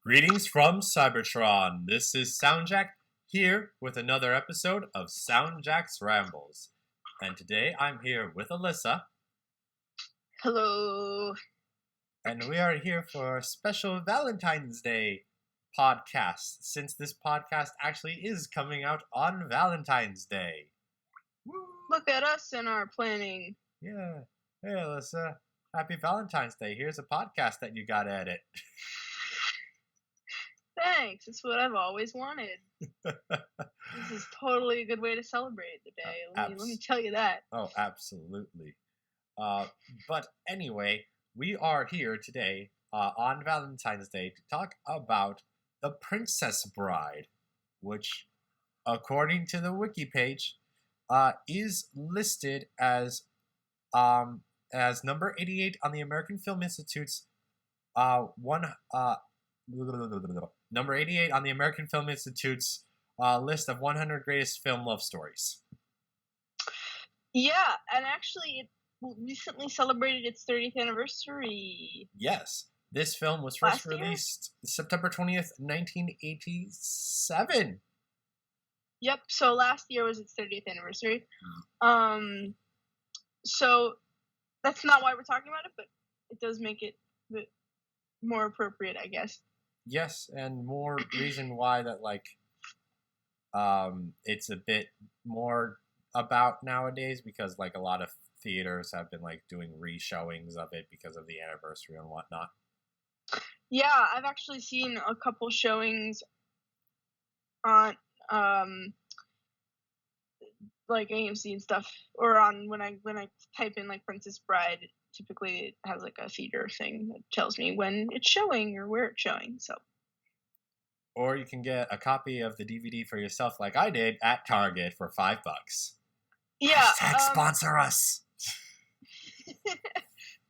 Greetings from Cybertron. This is SoundJack here with another episode of SoundJack's Rambles. And today I'm here with Alyssa. Hello. And we are here for a special Valentine's Day podcast, since this podcast actually is coming out on Valentine's Day. Woo. Look at us and our planning. Yeah. Hey, Alyssa. Happy Valentine's Day. Here's a podcast that you gotta edit. Thanks. It's what I've always wanted. This is totally a good way to celebrate the day. Let me tell you that. Oh, absolutely. But anyway, we are here today on Valentine's Day to talk about The Princess Bride, which, according to the wiki page, is listed as number 88 on the American Film Institute's number 88 on the American Film Institute's list of 100 greatest film love stories. Yeah, and actually it recently celebrated its 30th anniversary. Yes. This film was first released September 20th, 1987. Yep, so last year was its 30th anniversary. So that's not why we're talking about it, but it does make it a bit more appropriate, I guess. Yes, and more reason why that, it's a bit more about nowadays, because, a lot of theaters have been, doing re-showings of it because of the anniversary and whatnot. Yeah, I've actually seen a couple showings on, AMC and stuff, or on when I type in, Princess Bride. Typically, it has a theater thing that tells me when it's showing or where it's showing. So, or you can get a copy of the DVD for yourself, like I did at Target for $5. Yeah. Sponsor us.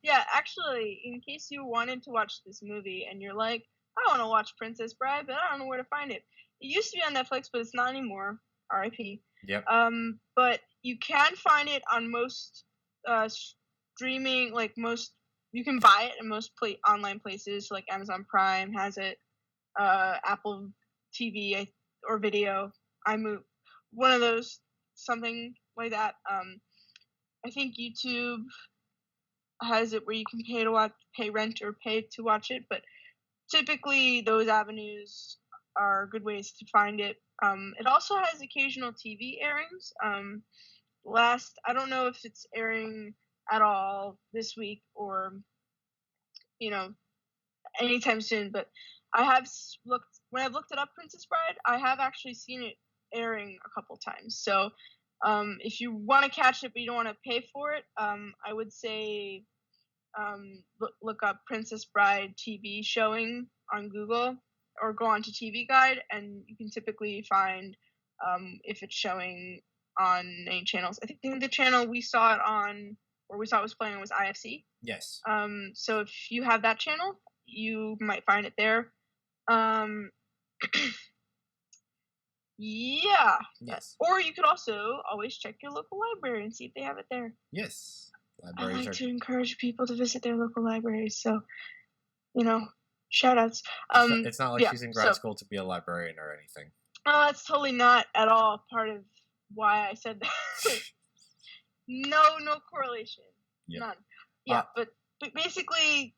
Yeah, actually, in case you wanted to watch this movie and you're like, I want to watch Princess Bride, but I don't know where to find it. It used to be on Netflix, but it's not anymore. R.I.P. Yep. But you can find it on most streaming, you can buy it in most online places, like Amazon Prime has it, Apple TV or Video, iMovie, one of those, something like that. I think YouTube has it where you can pay rent or pay to watch it, but typically those avenues are good ways to find it. It also has occasional TV airings. I don't know if it's airing at all this week or, anytime soon, but when I've looked it up, Princess Bride, I have actually seen it airing a couple times. So, if you want to catch it but you don't want to pay for it, I would say, look up Princess Bride TV showing on Google, or go on to TV Guide, and you can typically find if it's showing on any channels. I think the channel we saw it on, or we saw it was playing, was IFC. Yes. So if you have that channel, you might find it there. Yeah. Yes. Or you could also always check your local library and see if they have it there. Yes. I like to encourage people to visit their local libraries, so, shout-outs. It's not like she's in grad school to be a librarian or anything. No, that's totally not at all part of why I said that. No correlation. Yep. None. Yeah, but basically,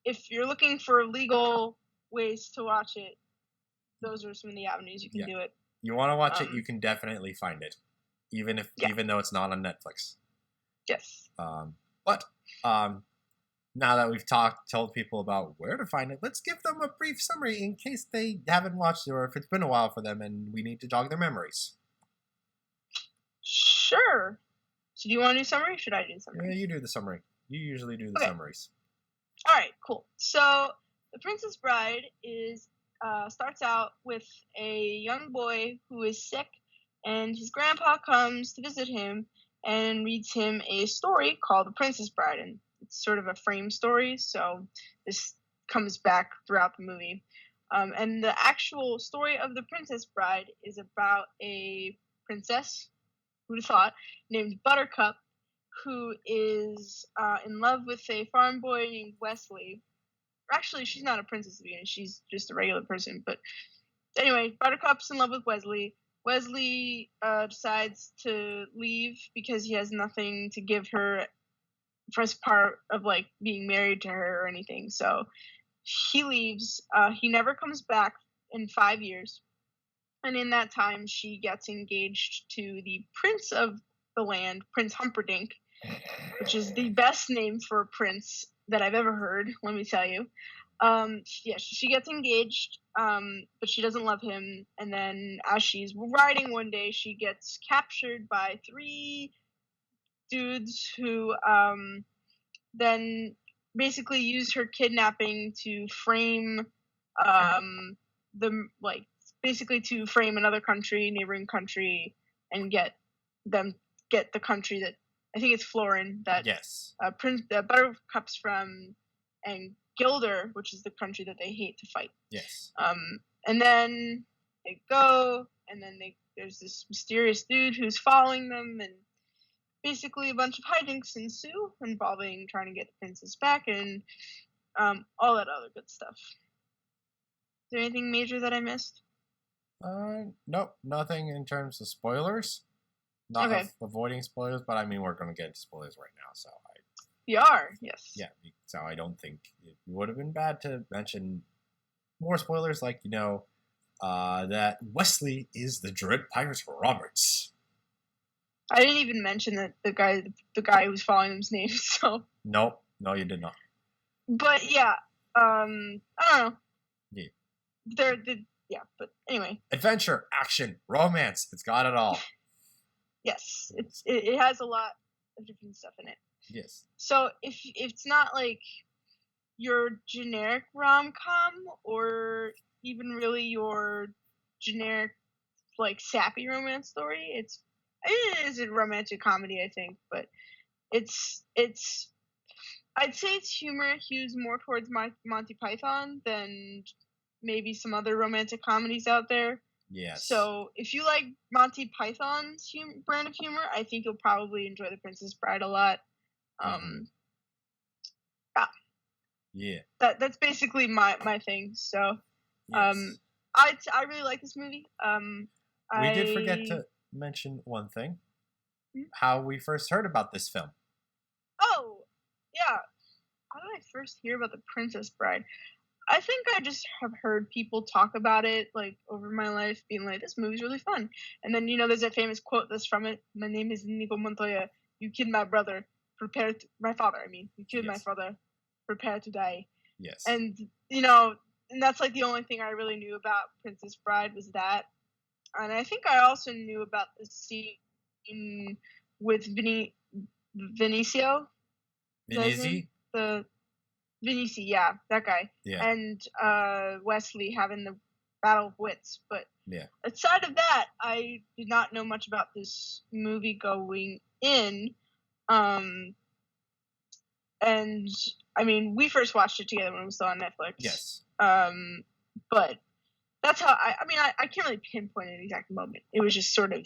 if you're looking for legal ways to watch it, those are some of the avenues you can do it. You want to watch it, you can definitely find it, even though it's not on Netflix. Yes. But now that we've told people about where to find it, let's give them a brief summary in case they haven't watched it, or if it's been a while for them and we need to jog their memories. Sure. So do you want to do summary, or should I do summary? Yeah, you do the summary. You usually do the summaries. All right, cool. So The Princess Bride starts out with a young boy who is sick, and his grandpa comes to visit him and reads him a story called The Princess Bride, and it's sort of a frame story, so this comes back throughout the movie. And the actual story of The Princess Bride is about a princess, who'd have thought, named Buttercup, who is in love with a farm boy named Wesley, Actually, she's not a princess at the beginning. She's just a regular person. But anyway, Buttercup's in love with Wesley. Wesley decides to leave because he has nothing to give her first part of like being married to her or anything. So he leaves. He never comes back in 5 years. And in that time, she gets engaged to the prince of the land, Prince Humperdinck, which is the best name for a prince that I've ever heard, let me tell you. She gets engaged, but she doesn't love him. And then as she's riding one day, she gets captured by 3 dudes who then basically use her kidnapping to frame to frame another neighboring country, and get the country that I think it's Florin that Prince Buttercup's from, and Gilder, which is the country that they hate to fight. Yes. And then they go, and then there's this mysterious dude who's following them, and basically a bunch of hijinks ensue involving trying to get the princess back and all that other good stuff. Is there anything major that I missed? Nope, nothing in terms of spoilers. Not avoiding spoilers, but I mean, we're going to get into spoilers right now, so we are, yes. Yeah, so I don't think it would have been bad to mention more spoilers, like, that Wesley is the Dread Pirate Roberts. I didn't even mention that the guy who was following him's name, so... No, you did not. But, yeah, I don't know. Yeah. But anyway. Adventure, action, romance, it's got it all. Yes, it has a lot of different stuff in it. Yes. So if it's not like your generic rom-com, or even really your generic like sappy romance story, it is a romantic comedy, I think, but it's I'd say its humor hews more towards Monty Python than maybe some other romantic comedies out there. Yes. So if you like Monty Python's brand of humor, I think you'll probably enjoy The Princess Bride a lot. Yeah. That's basically my thing. So, yes. I really like this movie. We did forget to mention one thing. How we first heard about this film. Oh, yeah. How did I first hear about The Princess Bride? I think I just have heard people talk about it, like, over my life, being like, this movie's really fun. And then, there's that famous quote that's from it. My name is Nico Montoya. You killed my brother. My father, I mean. You killed my father. Prepare to die. Yes. And, and that's, like, the only thing I really knew about Princess Bride was that. And I think I also knew about the scene with Vinicio. Vinici? Vinici, yeah, that guy. Yeah. And Wesley having the battle of wits. But yeah. Aside of that, I did not know much about this movie going in. And I mean, we first watched it together when it was still on Netflix. Yes. But that's how I can't really pinpoint an exact moment. It was just sort of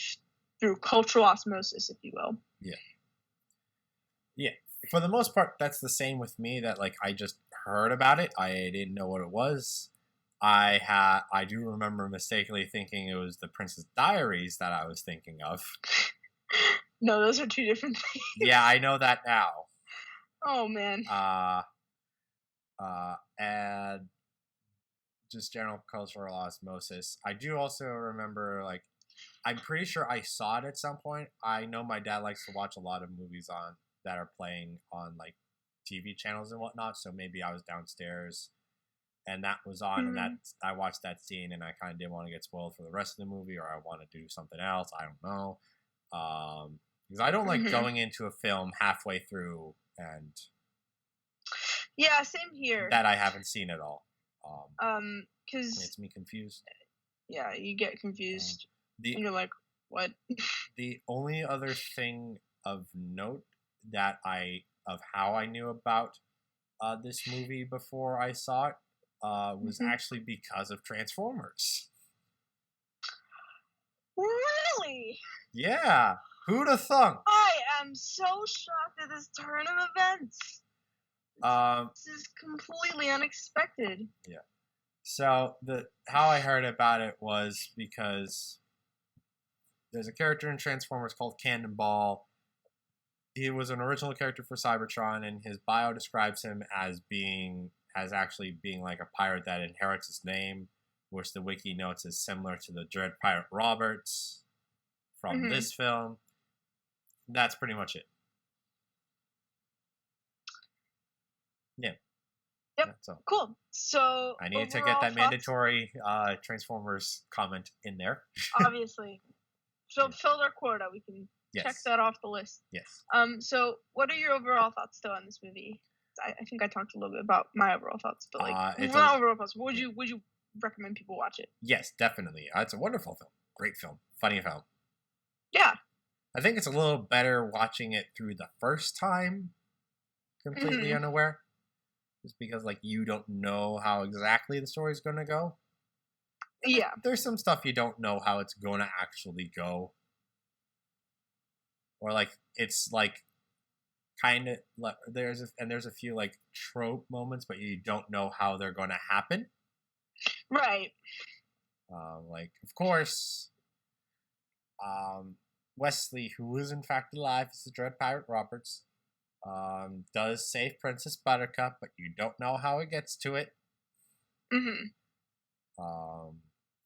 through cultural osmosis, if you will. Yeah. Yeah. For the most part, that's the same with me, that like I just heard about it. I didn't know what it was. I do remember mistakenly thinking it was The Princess Diaries that I was thinking of. No, those are 2 different things. Yeah, I know that now. Oh man. And just general cultural osmosis. I do also remember, like, I'm pretty sure I saw it at some point. I know my dad likes to watch a lot of movies that are playing on like TV channels and whatnot. So maybe I was downstairs and that was on, and I watched that scene, and I kind of didn't want to get spoiled for the rest of the movie, or I want to do something else. I don't know, because I don't like going into a film halfway through and yeah, same here. That I haven't seen at all. Because it gets me confused. Yeah, you get confused. And you're like, what? The only other thing of note that of how I knew about this movie before I saw it was actually because of Transformers. Really? Yeah. Who'd have thunk? I am so shocked at this turn of events. This is completely unexpected. Yeah. So how I heard about it was because there's a character in Transformers called Cannonball. He was an original character for Cybertron, and his bio describes him as actually being like a pirate that inherits his name, which the wiki notes is similar to the Dread Pirate Roberts from this film. That's pretty much it. Yeah. Yep. So cool. So I needed to get that mandatory Transformers comment in there. Obviously. So fill their quota. We can check that off the list. Yes. So what are your overall thoughts though on this movie? I think I talked a little bit about my overall thoughts, but overall thoughts. Would you recommend people watch it? Yes, definitely. It's a wonderful film. Great film. Funny film. Yeah. I think it's a little better watching it through the first time, completely unaware. Just because, like, you don't know how exactly the story's going to go. Yeah. There's some stuff you don't know how it's going to actually go. Or, like, it's, like, kind of... There's a few, like, trope moments, but you don't know how they're going to happen. Right. Like, of course... Wesley, who is in fact alive, is the Dread Pirate Roberts, does save Princess Buttercup, but you don't know how it gets to it.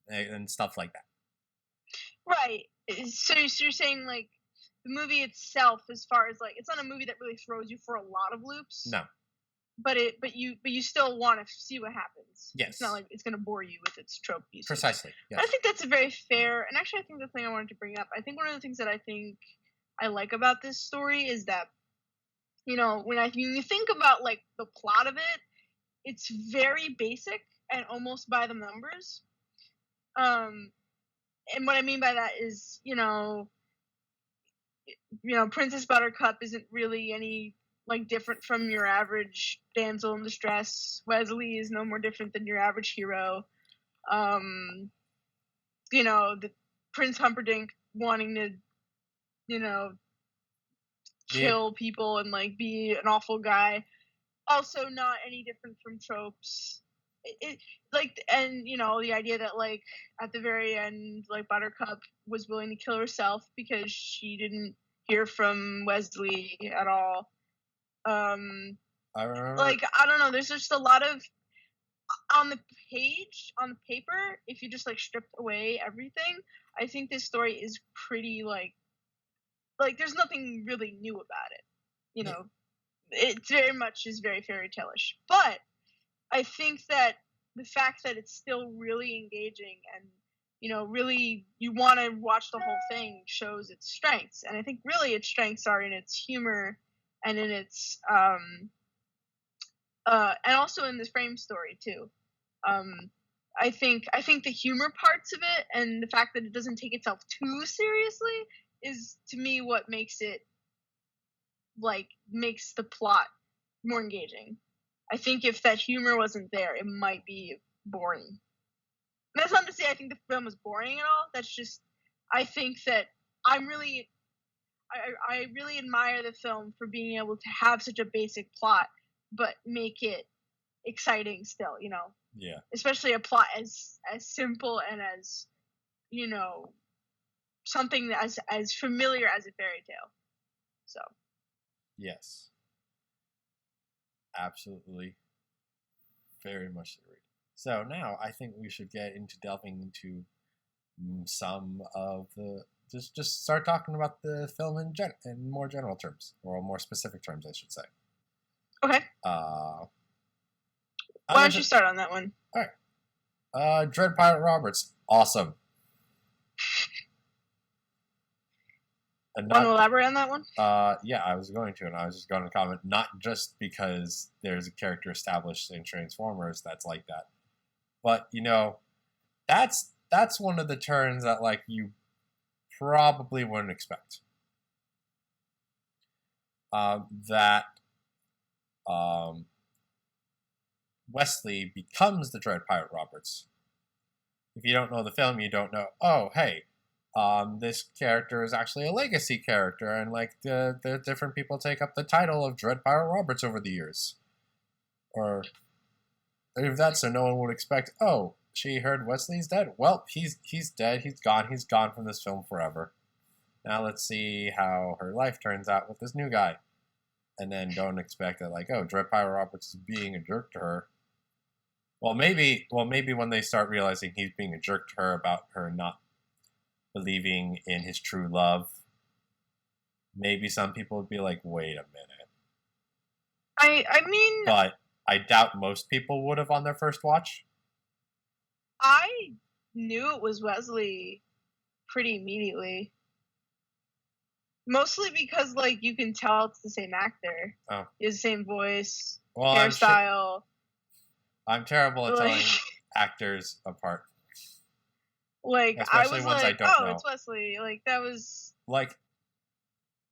And stuff like that. Right. So you're saying, like, the movie itself, as far as, like, it's not a movie that really throws you for a lot of loops. No. But you still want to see what happens. Yes. It's not like it's going to bore you with its trope usage. Precisely. Yes. I think that's a very fair, and actually I think the thing I wanted to bring up, I think one of the things that I think I like about this story is that, you know, when you think about, like, the plot of it, it's very basic and almost by the numbers. And what I mean by that is, you know, Princess Buttercup isn't really any, like, different from your average damsel in distress. Wesley is no more different than your average hero. You know, the Prince Humperdinck wanting to, you know, kill people and, like, be an awful guy. Also not any different from tropes. And, you know, the idea that, like, at the very end, like, Buttercup was willing to kill herself because she didn't hear from Wesley at all. I remember. Like, I don't know, there's just a lot of, on the paper, if you just, like, stripped away everything, I think this story is pretty, like there's nothing really new about it. You know, it very much is very fairy tale-ish. But I think that the fact that it's still really engaging and, you know, really you want to watch the whole thing shows its strengths. And I think really its strengths are in its humor and in its and also in this frame story too. I think the humor parts of it and the fact that it doesn't take itself too seriously is, to me, what makes it, like, makes the plot more engaging. I think if that humor wasn't there, it might be boring. That's not to say I think the film is boring at all. That's just, I think that I really admire the film for being able to have such a basic plot, but make it exciting still, you know? Yeah. Especially a plot as simple and as, you know, something as familiar as a fairy tale. So. Yes. Absolutely. Very much agreed. So now I think we should get into delving into some of the... Just start talking about the film in more general terms, or more specific terms, I should say. Okay. Why don't you start on that one? All right. Dread Pirate Roberts. Awesome. Want to elaborate on that one? Yeah, I was going to, and I was just going to comment, not just because there's a character established in Transformers that's like that, but, you know, that's one of the turns that, like, you probably wouldn't expect. Wesley becomes the Dread Pirate Roberts. If you don't know the film, you don't know, oh, hey, this character is actually a legacy character, and, like, the different people take up the title of Dread Pirate Roberts over the years. Or if that's so no one would expect, oh, she heard Wesley's dead? Well, he's dead. He's gone. He's gone from this film forever. Now let's see how her life turns out with this new guy. And then don't expect that, like, oh, Dread Pirate Roberts is being a jerk to her. Well, maybe when they start realizing he's being a jerk to her about her not believing in his true love, maybe some people would be like, wait a minute. I mean... But I doubt most people would have on their first watch. I knew it was Wesley pretty immediately. Mostly because, like, you can tell it's the same actor. Oh. He has the same voice, hairstyle. I'm terrible at telling actors apart. Like, especially I was like, know. It's Wesley. Like, that was... Like,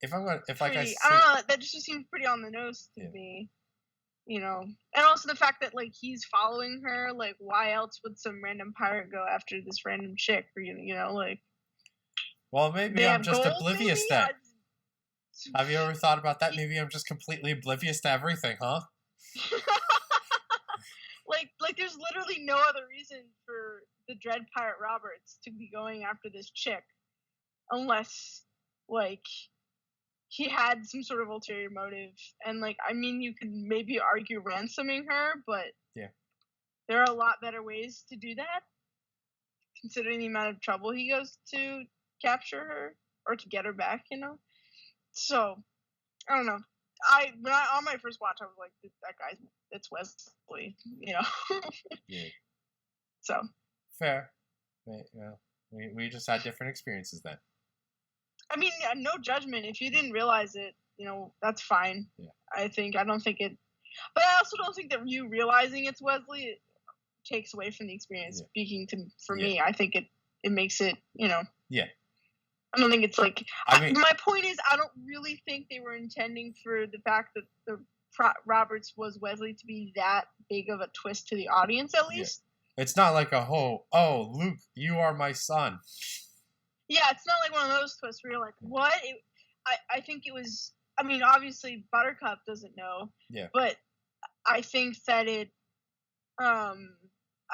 if I'm going to... If, like, I don't know, that just seems pretty on the nose to me. You know? And also the fact that, like, he's following her. Like, why else would some random pirate go after this random chick? Or, you know, like... Well, maybe I'm just oblivious then. Have you ever thought about that? Maybe I'm just completely oblivious to everything, huh? like there's literally no other reason for the Dread Pirate Roberts to be going after this chick, unless, like, he had some sort of ulterior motive. And, like, I mean, you could maybe argue ransoming her, but there are a lot better ways to do that, considering the amount of trouble he goes to capture her or to get her back, you know? So, I don't know. On my first watch, I was like, that guy, it's Wesley, you know? So. Fair. We just had different experiences then. I mean, no judgment. If you didn't realize it, you know, that's fine. Yeah. I don't think it... But I also don't think that you realizing it's Wesley it takes away from the experience. Speaking for me, I think it makes it, you know... Yeah. I don't think it's like... my point is, I don't really think they were intending for the fact that the Roberts was Wesley to be that big of a twist to the audience, at least. Yeah. It's not like oh, Luke, you are my son. Yeah, it's not like one of those twists where you're like, what? I think it was... I mean, obviously, Buttercup doesn't know. Yeah. But I think that it... I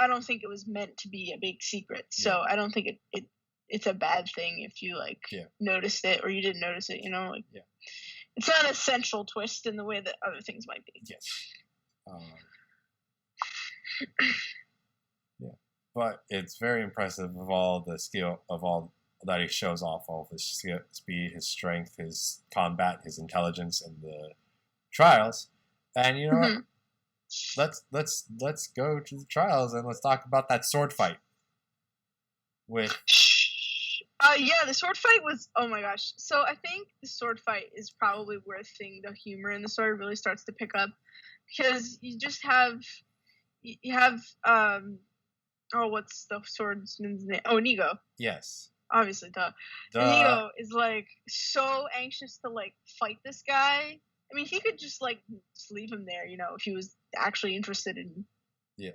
don't think it was meant to be a big secret. So I don't think it's a bad thing if you, like, noticed it or you didn't notice it, you know? Like, it's not an essential twist in the way that other things might be. Yes. But it's very impressive of all the skill, of all that he shows off, all of his speed, his strength, his combat, his intelligence, and the trials. And, you know what? Let's go to the trials and let's talk about that sword fight. With... the sword fight was, oh my gosh. So I think the sword fight is probably where the humor in the story really starts to pick up, because you just have, what's the swordsman's name? Oh, Inigo. Yes. Obviously, duh. Inigo is, like, so anxious to, like, fight this guy. I mean, he could just, like, leave him there, you know, if he was actually interested in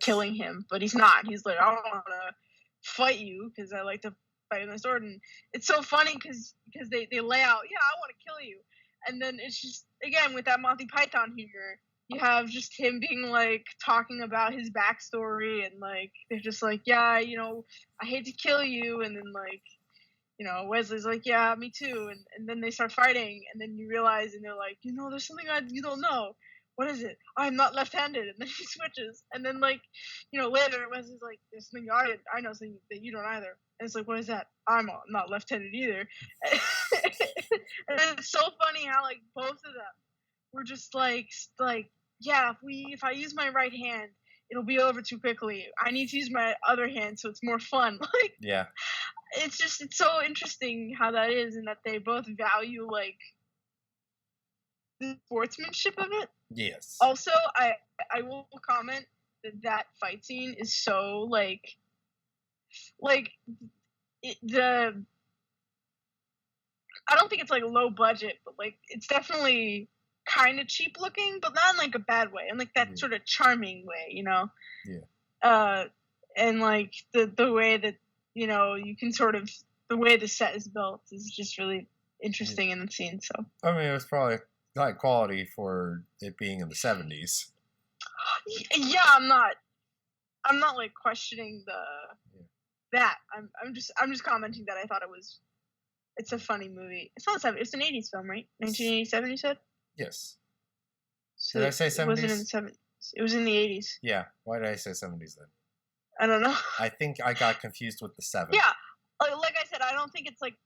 killing him, but he's not. He's like, I don't want to fight you because I like to fight with my sword. And it's so funny because they lay out, I want to kill you, and then it's just, again, with that Monty Python humor, you have just him being, like, talking about his backstory, and, like, they're just like, you know, I hate to kill you, and then, like, you know, Wesley's like, yeah, me too, and then they start fighting, and then you realize, and they're like, you know, there's something you don't know. What is it? I'm not left-handed. And then he switches. And then, like, you know, later, Wesley's like, there's something I know something that you don't either. And it's like, what is that? I'm not left-handed either. And it's so funny how, like, both of them were just like, yeah, if I use my right hand, it'll be over too quickly. I need to use my other hand so it's more fun. Like, yeah. It's so interesting how that is, and that they both value, like, the sportsmanship of it. Yes. Also, I will comment that fight scene is so, like I don't think it's, like, low budget, but, like, it's definitely kind of cheap looking, but not in, like, a bad way, in, like, that sort of charming way, you know? Yeah. And, like, the way that, you know, you can sort of, the way the set is built is just really interesting in the scene, so. I mean, it was probably high quality for it being in the 70s. Yeah, I'm not like questioning that. I'm just commenting that I thought it's a funny movie. It's not it's an 80s film, right? 1987, you said? Yes. So Did I say 70s? It wasn't in the 70s. It was in the 80s. Yeah. Why did I say 70s then? I don't know. I think I got confused with the 7. Yeah. Like I said, I don't think it's like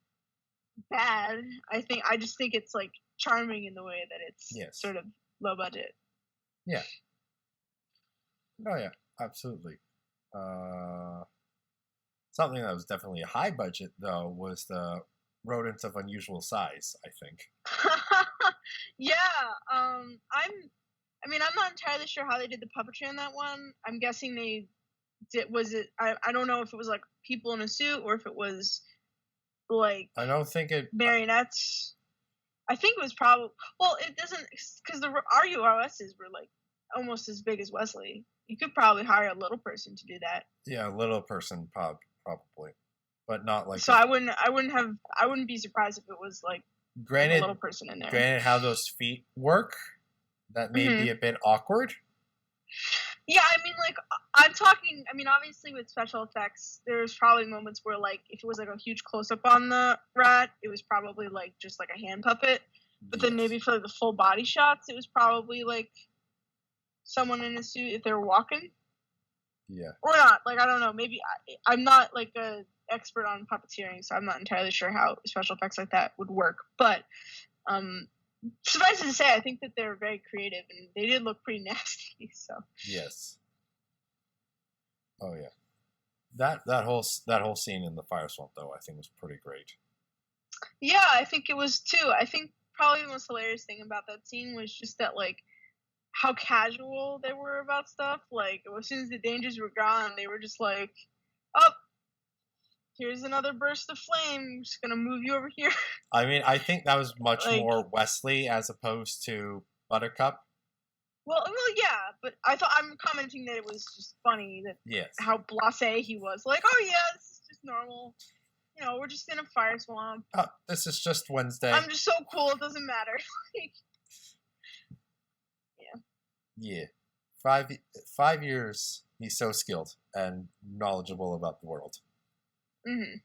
bad. I just think it's like charming in the way that it's sort of low budget. Yeah. Oh yeah, absolutely. Something that was definitely a high budget though was the rodents of unusual size, I think. Yeah. I'm not entirely sure how they did the puppetry on that one. I'm guessing they did. Was it? I don't know if it was like people in a suit or if it was like. I don't think it marionettes. I think it was probably. Well, it doesn't because the RUOSs were like almost as big as Wesley. You could probably hire a little person to do that. Yeah, a little person probably, but not like. So I wouldn't be surprised if it was like. Granted, a little person in there. Granted, how those feet work, that may be a bit awkward. Yeah, I'm talking. Obviously with special effects, there's probably moments where like if it was like a huge close up on the rat, it was probably like just like a hand puppet. But then maybe for the full body shots, it was probably like someone in a suit if they were walking. Yeah. Or not. Like I don't know. Maybe I'm not like a expert on puppeteering, so I'm not entirely sure how special effects like that would work. But suffice it to say, I think that they're very creative and they did look pretty nasty. So yes. Oh yeah. That whole scene in the fire swamp though, I think was pretty great. Yeah, I think it was too. I think probably the most hilarious thing about that scene was just that like how casual they were about stuff. Like as soon as the dangers were gone, they were just like, "Oh, here's another burst of flame. I'm just gonna move you over here." I think that was much more Wesley as opposed to Buttercup. Well, yeah, but I'm commenting that it was just funny that how blasé he was. Like, oh yeah, this is just normal. We're just in a fire swamp. Oh, this is just Wednesday. I'm just so cool. It doesn't matter. Yeah. 5 years. He's so skilled and knowledgeable about the world. Mm-hmm.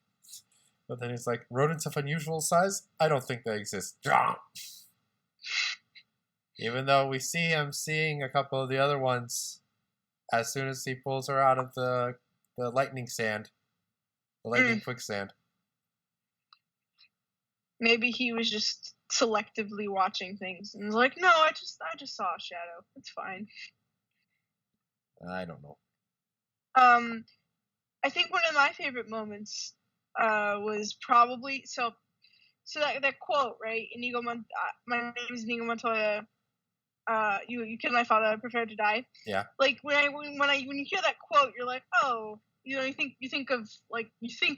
But then he's like, rodents of unusual size? I don't think they exist. Even though we see him seeing a couple of the other ones as soon as he pulls her out of the lightning sand. The lightning quicksand. Maybe he was just selectively watching things and was like, no, I just saw a shadow. It's fine. I don't know. I think one of my favorite moments was probably so that quote, right? My name is Inigo Montoya. You killed my father. I prefer to die. Yeah. Like when you hear that quote, you're like, oh, you think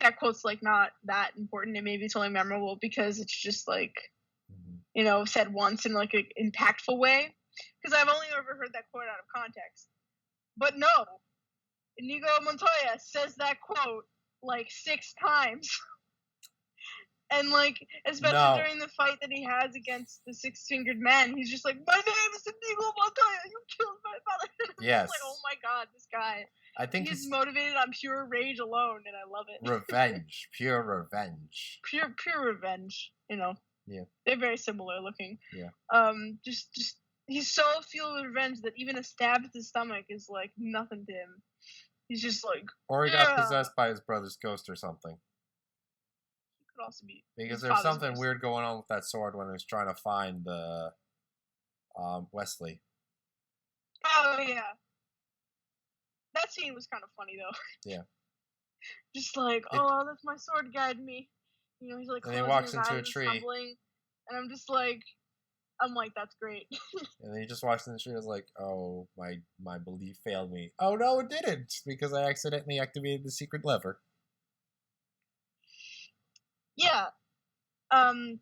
that quote's like not that important. It maybe it's only memorable because it's just like, said once in like an impactful way. Because I've only ever heard that quote out of context. But no, Inigo Montoya says that quote like 6 times. And like, especially during the fight that he has against the 6-fingered man, he's just like, my name is Inigo Montoya, you killed my father. Yes. Like, oh my god, this guy. I think he's motivated on pure rage alone, and I love it. Revenge. Pure revenge. Pure revenge, Yeah. They're very similar looking. Yeah. Just he's so fueled with revenge that even a stab to the stomach is like nothing to him. He's just like, or he got possessed by his brother's ghost or something. Could also be because there's something weird going on with that sword when he was trying to find the Wesley. Oh yeah, that scene was kind of funny though. Yeah. Just like, oh, that's my sword guide me. He's like, and he walks into a tree, stumbling, and I'm like, that's great. And then he just walks in the tree and is like, oh, my belief failed me. Oh no, it didn't, because I accidentally activated the secret lever. Yeah. I'm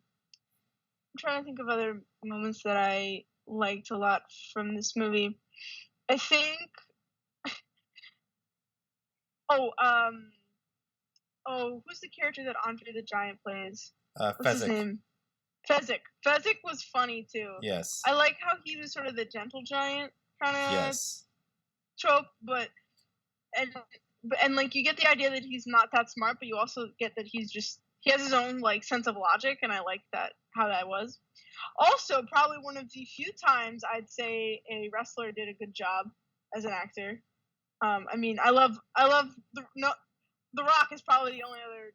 trying to think of other moments that I liked a lot from this movie. I think who's the character that Andre the Giant plays? What's his name? Fezzik. Fezzik was funny too. Yes. I like how he was sort of the gentle giant, kind of Yes. trope, and like you get the idea that he's not that smart, but you also get that he has his own like sense of logic, and I like that how that was. Also, probably one of the few times I'd say a wrestler did a good job as an actor. I mean, I love The Rock is probably the only other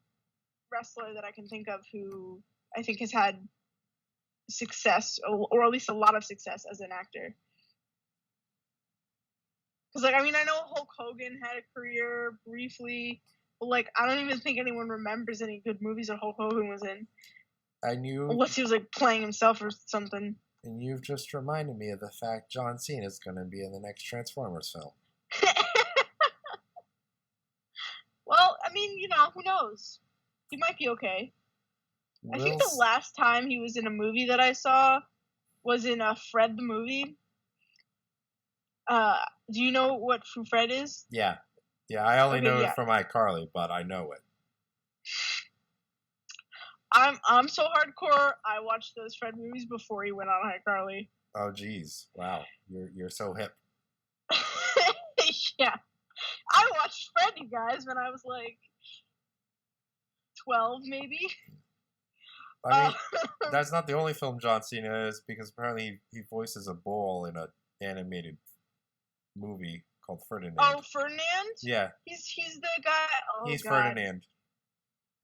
wrestler that I can think of who I think has had success, or at least a lot of success as an actor. Because, like, I mean, I know Hulk Hogan had a career briefly, but, like, I don't even think anyone remembers any good movies that Hulk Hogan was in. Unless he was, like, playing himself or something. And you've just reminded me of the fact John Cena is going to be in the next Transformers film. Well, I mean, you know, who knows? He might be okay. I think the last time he was in a movie that I saw was in Fred the movie. Do you know what Who Fred is? Yeah. Yeah, I only know it from iCarly, but I know it. I'm so hardcore. I watched those Fred movies before he went on iCarly. Oh, geez. Wow. You're so hip. Yeah. I watched Fred, you guys, when I was like 12, maybe. I mean, that's not the only film John Cena is, because apparently he voices a bull in an animated movie called Ferdinand. Oh, Ferdinand? Yeah. He's the guy. Oh, he's God. Ferdinand.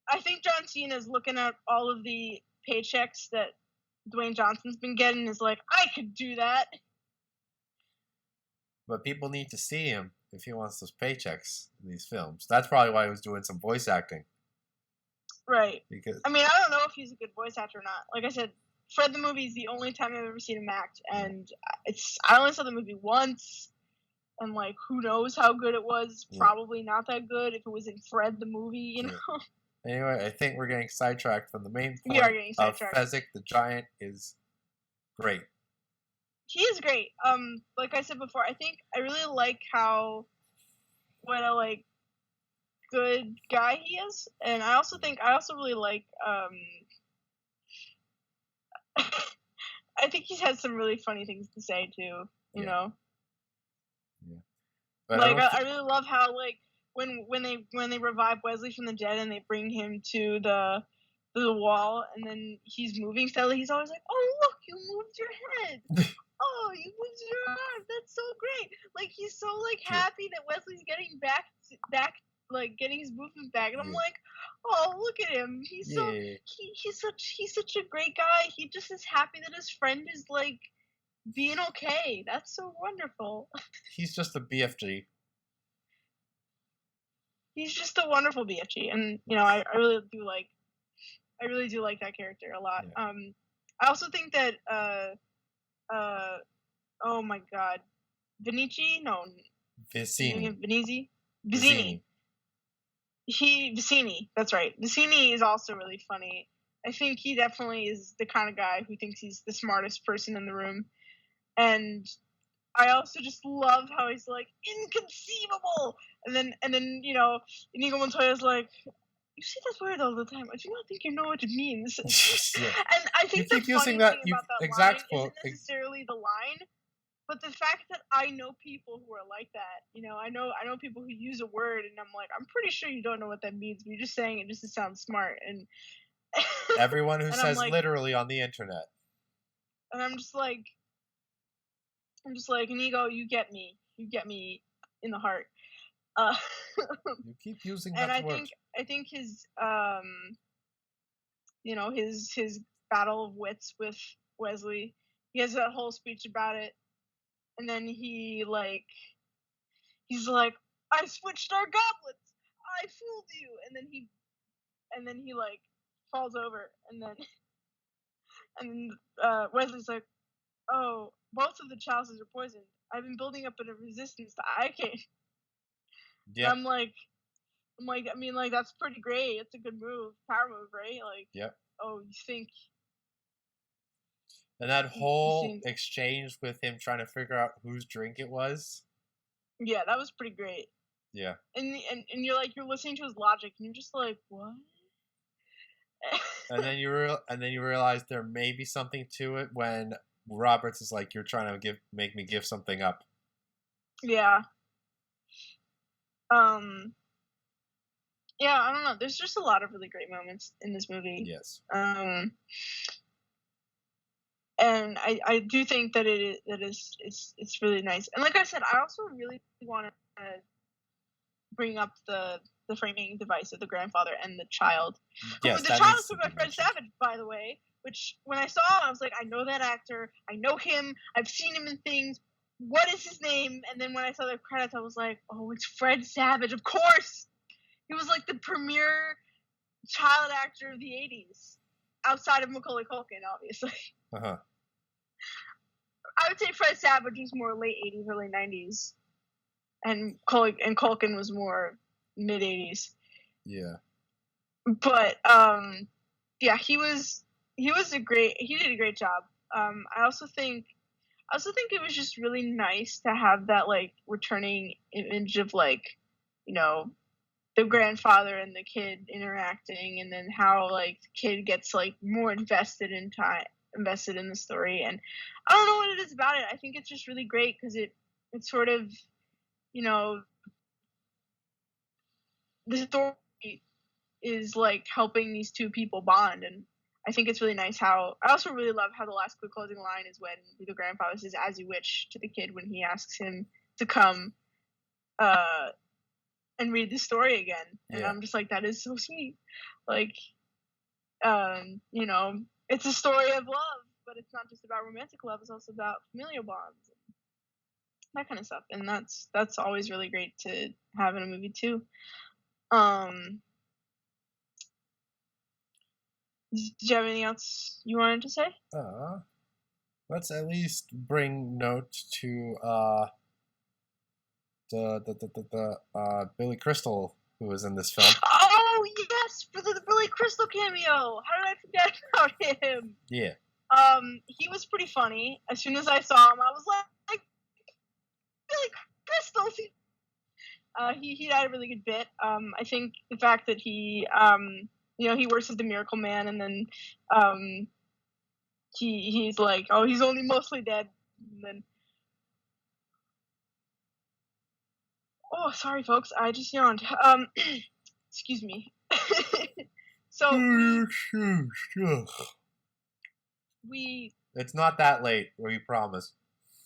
I think John Cena's looking at all of the paychecks that Dwayne Johnson's been getting and is like, I could do that. But people need to see him if he wants those paychecks in these films. That's probably why he was doing some voice acting. Right. Because I mean, I don't know if he's a good voice actor or not. Like I said, Fred the movie is the only time I've ever seen him act, and I only saw the movie once, and like who knows how good it was? Probably not that good if it was in Fred the movie, you know. Anyway, I think we're getting sidetracked from the main point. We are getting sidetracked. Fezzik the Giant is great. He is great. Like I said before, I think I really like what a like good guy he is, and I also really like I think he has some really funny things to say too, you know. Yeah. But like I really love how like when they revive Wesley from the dead and they bring him to the wall and then he's moving steadily, he's always like, "Oh, look, you moved your head." "Oh, you moved your arm. That's so great." Like he's so like happy that Wesley's getting back like getting his movement back, and I'm like, "Oh, look at him. He's so he's such a great guy. He just is happy that his friend is like being okay. That's so wonderful." He's just a BFG. He's just a wonderful BFG, and you know, I really do like that character a lot. Yeah. I also think that oh my God, Vicini. That's right. Vicini is also really funny. I think he definitely is the kind of guy who thinks he's the smartest person in the room, and I also just love how he's like, inconceivable, and then you know, Inigo Montoya's like, "You say that word all the time. I do not think you know what it means." And I think the funny thing about that line isn't necessarily the line, but the fact that I know people who are like that. You know, I know people who use a word, and I'm like, I'm pretty sure you don't know what that means, but you're just saying it just to sound smart. And everyone who says like, literally on the internet. And I'm just like, Inigo, you get me in the heart. You keep using that and word. I think his you know, his battle of wits with Wesley. He has that whole speech about it, and then he's like, "I switched our goblets. I fooled you," and then he like falls over, and then Wesley's like, "Oh, both of the chalices are poisoned. I've been building up a resistance to iocane." Yeah. And I'm like, I mean, like, that's pretty great. It's a good move, power move, right? Like, yep. Oh, you think? And that whole exchange with him trying to figure out whose drink it was. Yeah, that was pretty great. Yeah. And you're like, you're listening to his logic, and you're just like, what? and then you realize there may be something to it when Roberts is like, "You're trying to make me give something up." Yeah. Yeah, I don't know. There's just a lot of really great moments in this movie. Yes. And I do think that it's really nice. And like I said, I also really want to bring up the framing device of the grandfather and the child. Yes, The that child needs is to played be by Fred mentioned. Savage, by the way. Which when I saw him, I was like, I know that actor. I know him. I've seen him in things. What is his name? And then when I saw the credits, I was like, oh, it's Fred Savage. Of course. He was like the premier child actor of the 80s, outside of Macaulay Culkin, obviously. Uh-huh. I would say Fred Savage was more late 80s, early 90s, and Culkin was more mid 80s. Yeah. But yeah, he did a great job. I also think it was just really nice to have that like returning image of like, you know, the grandfather and the kid interacting, and then how like the kid gets like more invested in the story. And I don't know what it is about it. I think it's just really great because it's sort of, you know, the story is like helping these two people bond. And I think it's really nice how I also really love how the last quick closing line is when the grandfather says "as you wish" to the kid when he asks him to come and read the story again. And Yeah. I'm just like, that is so sweet. Like, you know, it's a story of love, but it's not just about romantic love, it's also about familial bonds and that kind of stuff. And that's always really great to have in a movie too. Did you have anything else you wanted to say? Let's at least bring note to the Billy Crystal who was in this film. Oh yes, for the Billy Crystal cameo. How did I forget about him? Yeah. He was pretty funny. As soon as I saw him, I was like Billy Crystal. He had a really good bit. I think the fact that he he works as the Miracle Man, and then he's like, oh, he's only mostly dead, and then oh, sorry folks, I just yawned. Excuse me. So we it's not that late, we promise.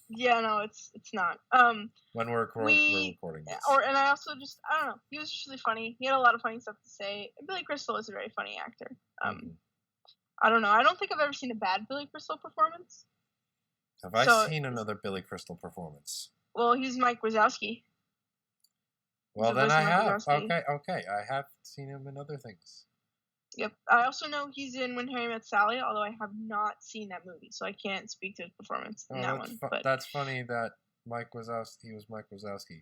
Yeah, no, it's not. When we're recording this. And I also just I don't know. He was just really funny. He had a lot of funny stuff to say. And Billy Crystal is a very funny actor. I don't know. I don't think I've ever seen a bad Billy Crystal performance. Have I seen another Billy Crystal performance? Well, he's Mike Wazowski. Well, then I have. Okay, I have seen him in other things. Yep. I also know he's in When Harry Met Sally, although I have not seen that movie, so I can't speak to his performance in that one. But that's funny that Mike Wazowski was Mike Wazowski,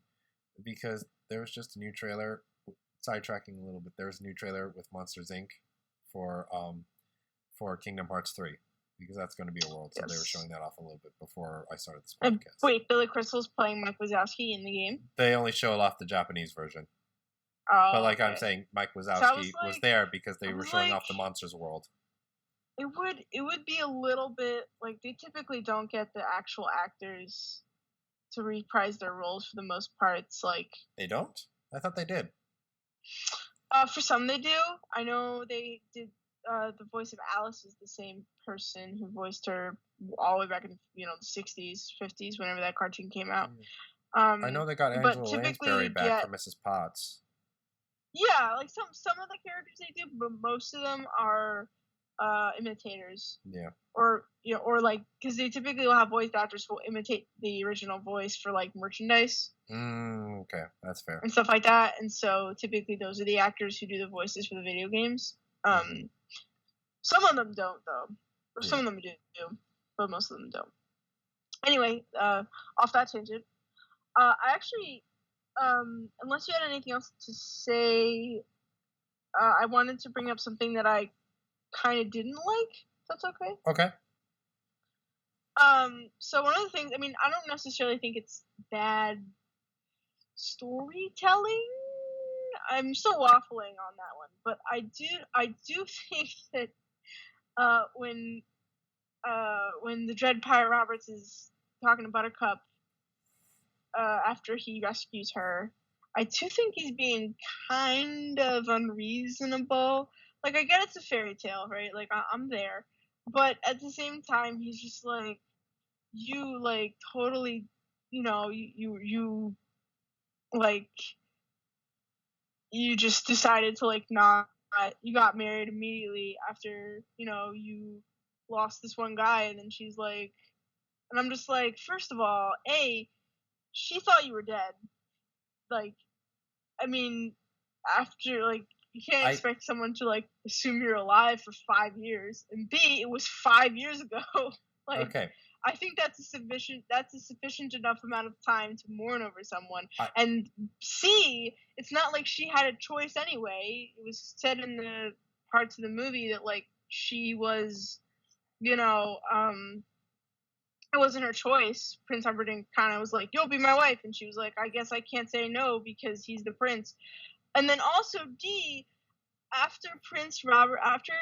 because there was just a new trailer. Sidetracking a little bit, there was a new trailer with Monsters Inc. for Kingdom Hearts 3, because that's going to be a world. So they were showing that off a little bit before I started this podcast. Wait, Billy Crystal's playing Mike Wazowski in the game? They only showed off the Japanese version. Oh, but I'm saying, Mike Wazowski was there because they were showing off the Monsters world. It would be a little bit like they typically don't get the actual actors to reprise their roles for the most part. It's like they don't. I thought they did. For some they do. I know they did. The voice of Alice is the same person who voiced her all the way back in the 60s, 50s, whenever that cartoon came out. I know they got Angela Lansbury back for Mrs. Potts. Yeah, like some of the characters they do, but most of them are imitators. Yeah. Or like because they typically will have voice actors who will imitate the original voice for like merchandise. Okay, that's fair. And stuff like that, and so typically those are the actors who do the voices for the video games. Some of them don't though, or some of them do, but most of them don't. Anyway, off that tangent, I actually. Unless you had anything else to say, I wanted to bring up something that I kind of didn't like. If that's okay. Okay. So one of the things, I don't necessarily think it's bad storytelling. I'm still waffling on that one, but I do think that when the Dread Pirate Roberts is talking to Buttercup, after he rescues her. I do think he's being kind of unreasonable. Like, I get it's a fairy tale, right? Like, I'm there. But at the same time, he's just like, you, like, totally, like, you just decided to, like, not, you got married immediately after, you lost this one guy. And then she's like, and I'm just like, first of all, she thought you were dead. Like, I mean, after, like, you can't I expect someone to, like, assume you're alive for 5 years, and B, it was 5 years ago. Like, okay. I think that's a sufficient enough amount of time to mourn over someone. I, And C, it's not like she had a choice anyway. It was said in the parts of the movie that, like, she was, it wasn't her choice. Prince Humperdinck kind of was like, "You'll be my wife," and she was like, "I guess I can't say no because he's the prince." And then also D, after Prince Robert, after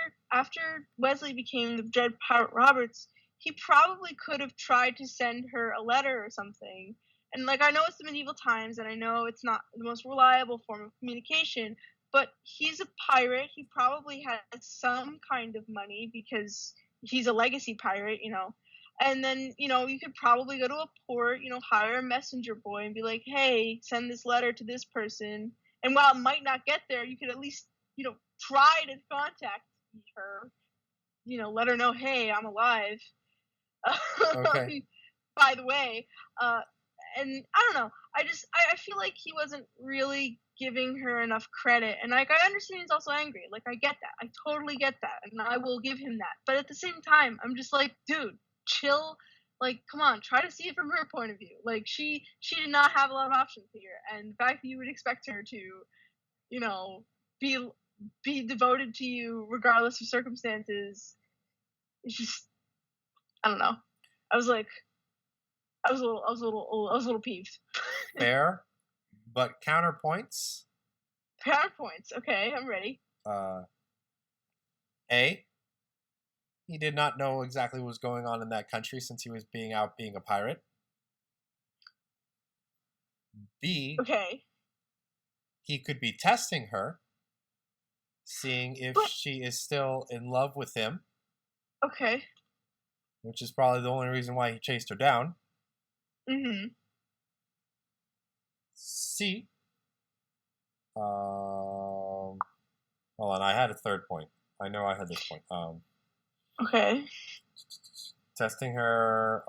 Wesley became the Dread Pirate Roberts, he probably could have tried to send her a letter or something. And, like, I know it's the medieval times, and I know it's not the most reliable form of communication, but he's a pirate. He probably has some kind of money because he's a legacy pirate, And then, you could probably go to a port, hire a messenger boy and be like, "Hey, send this letter to this person." And while it might not get there, you could at least, try to contact her, let her know, "Hey, I'm alive." okay. By the way, and I don't know. I feel like he wasn't really giving her enough credit. And, like, I understand he's also angry. Like, I get that. I totally get that. And I will give him that. But at the same time, I'm just like, dude, chill. Like, come on, try to see it from her point of view. Like, she did not have a lot of options here. And the fact that you would expect her to, be devoted to you regardless of circumstances, it's just, I don't know. I was like, I was a little peeved. Fair, but counterpoints. PowerPoints. Okay, I'm ready. A, he did not know exactly what was going on in that country since he was being a pirate. B, Okay. he could be testing her, seeing if she is still in love with him. Okay. Which is probably the only reason why he chased her down. Mm-hmm. C. Hold on, I had a third point. I know I had this point. Okay. Testing her.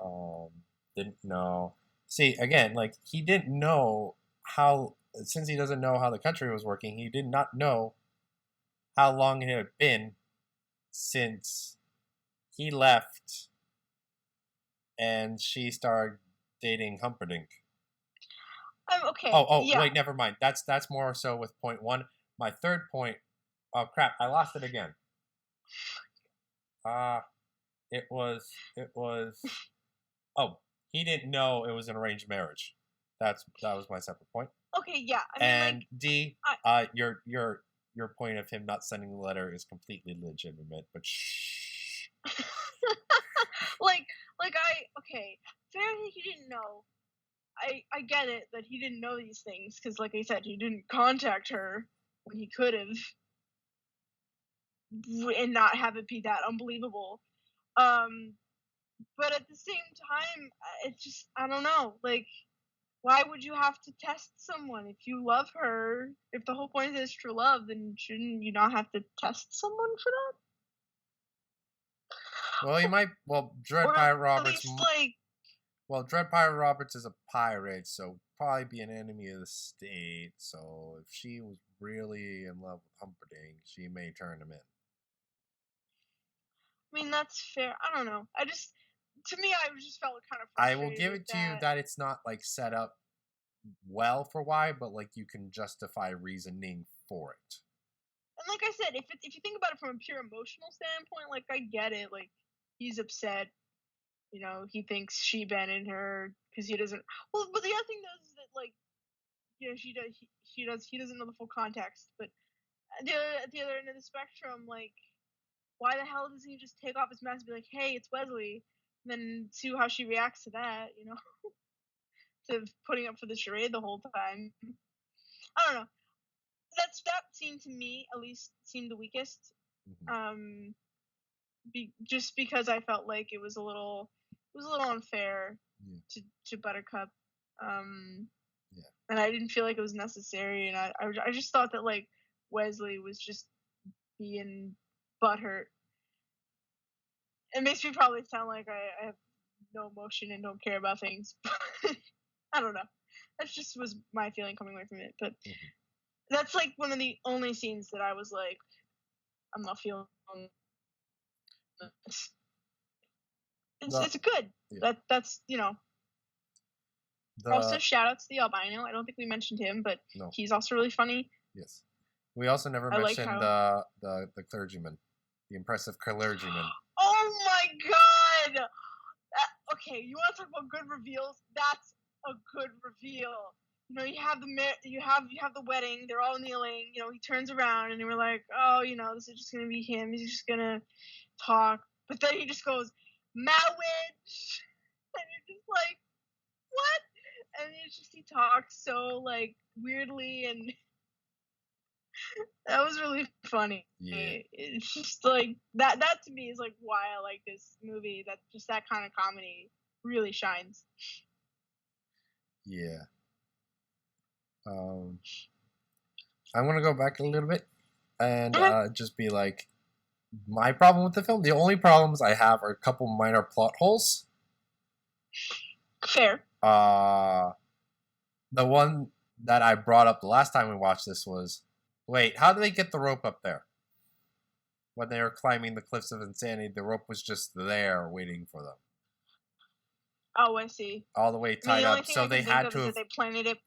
Didn't know. See, again, like, he didn't know how. Since he doesn't know how the country was working, he did not know how long it had been since he left and she started dating Humperdinck. Okay. Oh, yeah. wait, never mind. That's more so with point one. My third point. Oh crap! I lost it again. It was. Oh, he didn't know it was an arranged marriage. That was my separate point. Okay. Yeah. I mean, And like, D. Your point of him not sending the letter is completely legitimate, but shh. okay. Fair that he didn't know. I get it that he didn't know these things because, like I said, he didn't contact her when he could have, and not have it be that unbelievable. But at the same time, it's just, I don't know. Like, why would you have to test someone if you love her? If the whole point is true love, then shouldn't you not have to test someone for that? Well, he might. Well, Dread Or Pirate at Roberts. least, like, Well, Dread Pirate Roberts is a pirate, so probably be an enemy of the state. So if she was really in love with Humperdinck, she may turn him in. I mean, that's fair. I don't know. To me, I just felt kind of I frustrated will give with it to you that it's not like set up well for why, but like you can justify reasoning for it. And like I said, if you think about it from a pure emotional standpoint, like, I get it. Like, he's upset. He thinks she abandoned her because he doesn't. Well, but the other thing though is that, like, she does. He doesn't know the full context. But at the other end of the spectrum, like, why the hell doesn't he just take off his mask and be like, "Hey, it's Wesley," and then see how she reacts to that? to putting up for the charade the whole time. I don't know. That scene to me at least seemed the weakest. Mhm. Just because I felt like it was a little unfair Yeah. to Buttercup. Yeah. And I didn't feel like it was necessary, and I just thought that like Wesley was just being butthurt. It makes me probably sound like I have no emotion and don't care about things. But I don't know. That just was my feeling coming away from it. But Mhm. that's like one of the only scenes that I was like, I'm not feeling this. It's good. Yeah. That's you know. Also, shout out to the albino. I don't think we mentioned him, but No. he's also really funny. Yes. We also never I like mentioned how- the clergyman, the impressive clergyman. Oh my god! Okay, you want to talk about good reveals? That's a good reveal. You know, you have the wedding. They're all kneeling. You know, he turns around and we're like, oh, you know, this is just gonna be him. He's just gonna talk. But then he just goes, marriage, and you're just like, what? And it's just he talks so like weirdly, and that was really funny. Yeah. It's just like that to me is like why I like this movie. That just that kind of comedy really shines. Yeah. I'm gonna go back a little bit and just be like, my problem with the film. The only problems I have are a couple minor plot holes. Fair. The one that I brought up the last time we watched this was, wait, how did they get the rope up there? When they were climbing the cliffs of insanity, the rope was just there waiting for them. Oh, I see. All the way tied up, so they had to have. They planted it.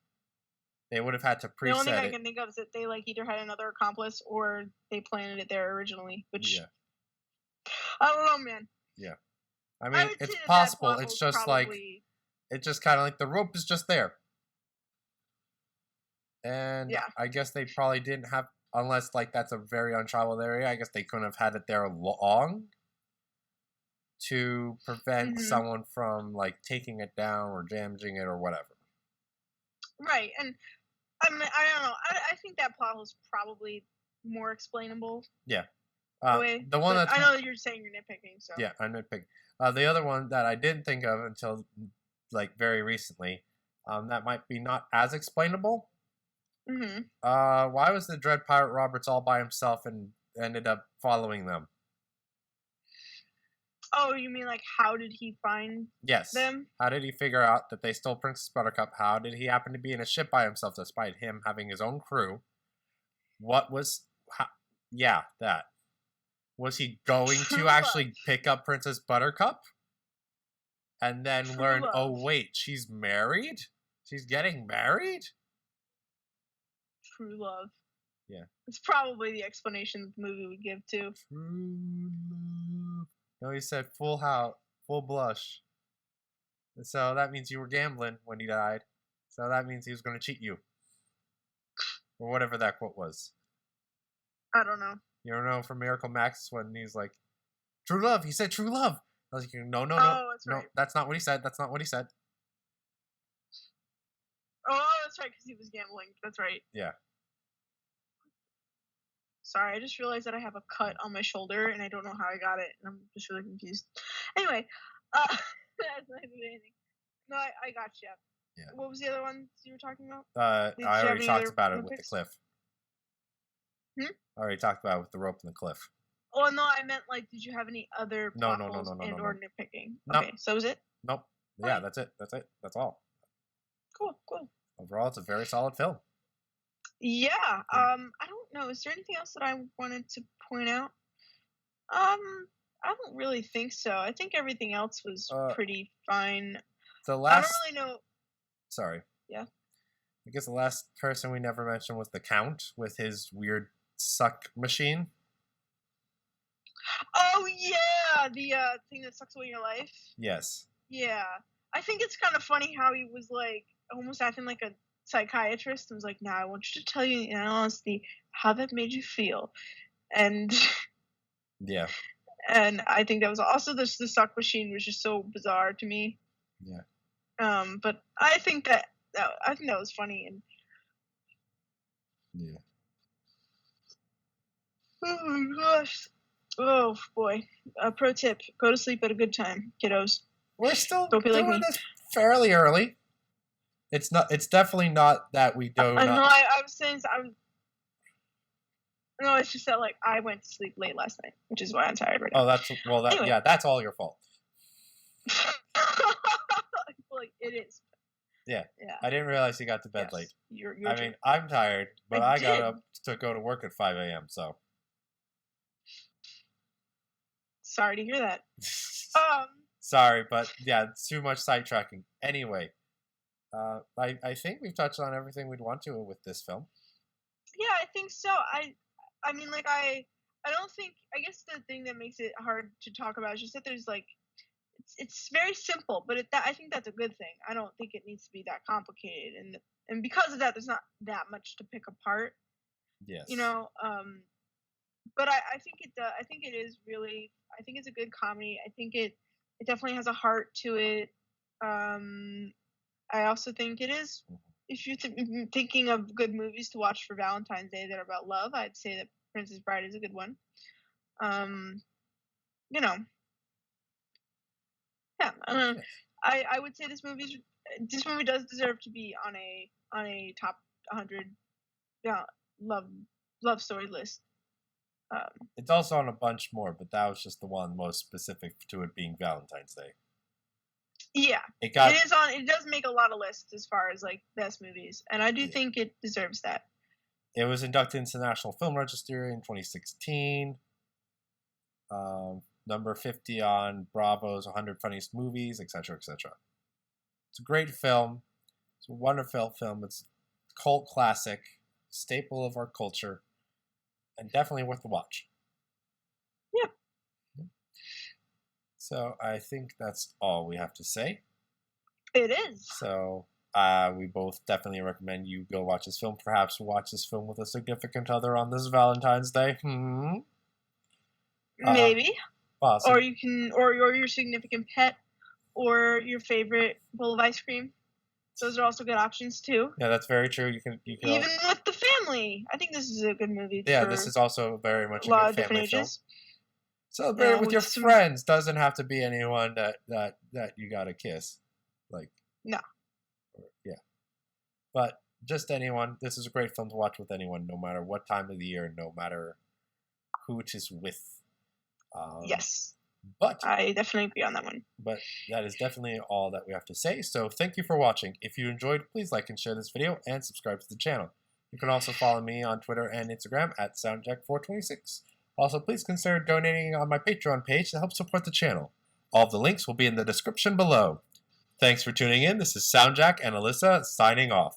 They would have had to preset it. The only thing I can think of is that they like either had another accomplice or they planted it there originally. Which I don't know, man. Yeah, I mean it's possible. It's just probably... like it's just kind of like the rope is just there, and I guess they probably didn't have, unless like that's a very untraveled area. I guess they couldn't have had it there long to prevent someone from like taking it down or damaging it or whatever. Right, and I mean, I don't know. I think that plot was probably more explainable. Yeah. The one I know that you're saying you're nitpicking, so yeah, I nitpick. The other one that I didn't think of until like very recently, that might be not as explainable. Why was the Dread Pirate Roberts all by himself and ended up following them? Oh, you mean like how did he find them? How did he figure out that they stole Princess Buttercup? How did he happen to be in a ship by himself despite him having his own crew? What was... that. Was he going to actually pick up Princess Buttercup? And then learn, oh wait, she's married? She's getting married? True love. Yeah. It's probably the explanation that the movie would give too. True love. No, he said full blush. So that means you were gambling when he died. So that means he was going to cheat you. Or whatever that quote was. I don't know. You don't know from Miracle Max when he's like, true love. He said true love. I was like, no, that's right. That's not what he said. That's not what he said. Oh, that's right, because he was gambling. That's right. Yeah. Sorry, I just realized that I have a cut on my shoulder, and I don't know how I got it, and I'm just really confused. Anyway, that's not anything. No, I got you. Yeah. What was the other one you were talking about? I already talked about it with the cliff. I already talked about it with the rope and the cliff. Oh, no, I meant, like, did you have any other plot holes or nitpicking? Okay, so was it? Nope. Yeah, that's it. That's all. Cool. Overall, it's a very solid film. Yeah. I don't know. Is there anything else that I wanted to point out? I don't really think so. I think everything else was pretty fine. I don't really know. Sorry. Yeah. I guess the last person we never mentioned was the Count with his weird suck machine. Oh, yeah! The thing that sucks away your life? Yes. Yeah. I think it's kind of funny how he was, like, almost acting like a psychiatrist and was like, I want you to tell you in honesty how that made you feel. And... yeah. And I think that was also the suck machine was just so bizarre to me. Yeah. But I think that was funny. And Yeah. oh my gosh. Oh boy. Pro tip: go to sleep at a good time, kiddos. We're still Don't be like doing me. this fairly early. It's definitely not that we don't. I know. I was saying. No, it's just that like I went to sleep late last night, which is why I'm tired right now. Oh, Anyway. yeah, that's all your fault. Like it is. Yeah. Yeah. I didn't realize you got to bed Yes. late. You're I mean, I'm tired, but I got did. up to go to work at 5 a.m. So. Sorry to hear that. Sorry, but yeah, too much sidetracking. Anyway, I think we've touched on everything we'd want to with this film. Yeah, I think so. I mean, like I don't think. I guess the thing that makes it hard to talk about is just that there's like, it's very simple, but I think that's a good thing. I don't think it needs to be that complicated, and because of that, there's not that much to pick apart. Yes. You know, but I think it does. I think it is really. I think it's a good comedy. I think it definitely has a heart to it. I also think it is. If you're thinking of good movies to watch for Valentine's Day that are about love, I'd say that Princess Bride is a good one. You know, yeah. I would say this movie does deserve to be on a top 100 love story list. It's also on a bunch more, but that was just the one most specific to it being Valentine's Day. Yeah, it is on. It does make a lot of lists as far as like best movies, and I do think it deserves that. It was inducted into the National Film Registry in 2016. Number 50 on Bravo's 100 Funniest Movies, etc., etc. It's a great film. It's a wonderful film. It's a cult classic, staple of our culture, and definitely worth the watch. Yeah. So I think that's all we have to say. It is. So we both definitely recommend you go watch this film. Perhaps watch this film with a significant other on this Valentine's Day. Maybe. Possibly. Or you can, or your significant pet, or your favorite bowl of ice cream. Those are also good options too. Yeah, that's very true. You can even with the family. I think this is a good movie. Yeah, this is also very much a lot good of different family film. ages. Celebrate with your friends. Doesn't have to be anyone that you gotta kiss. Like no. Yeah. But just anyone. This is a great film to watch with anyone, no matter what time of the year, no matter who it is with. Yes. But I definitely agree on that one. But that is definitely all that we have to say. So thank you for watching. If you enjoyed, please like and share this video and subscribe to the channel. You can also follow me on Twitter and Instagram at SoundJack426. Also, please consider donating on my Patreon page to help support the channel. All of the links will be in the description below. Thanks for tuning in. This is SoundJack and Alyssa signing off.